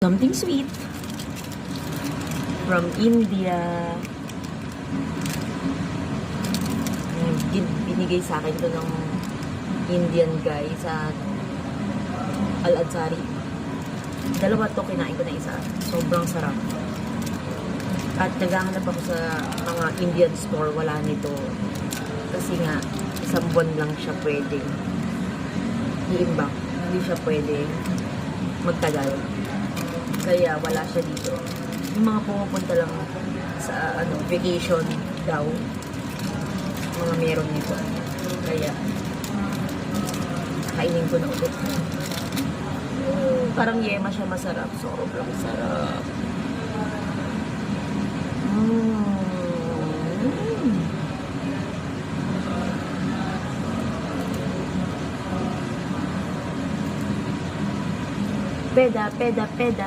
Something sweet from India. Binigay sa akin to ng Indian guy sa Al-Azhari. Dalawa to, kinain ko na isa. Sobrang sarap. At naghahanap ako sa mga Indian store, wala nito. Kasi nga, isang buwan lang siya pwede i-imbak. Hindi siya pwede magtagal. Kaya wala siya dito. Yung mga pumupunta lang sa vacation daw, mga meron nito. Kaya kainin ko na ulit. Parang yema siya, masarap. Sobrang sarap. Peda, peda, peda.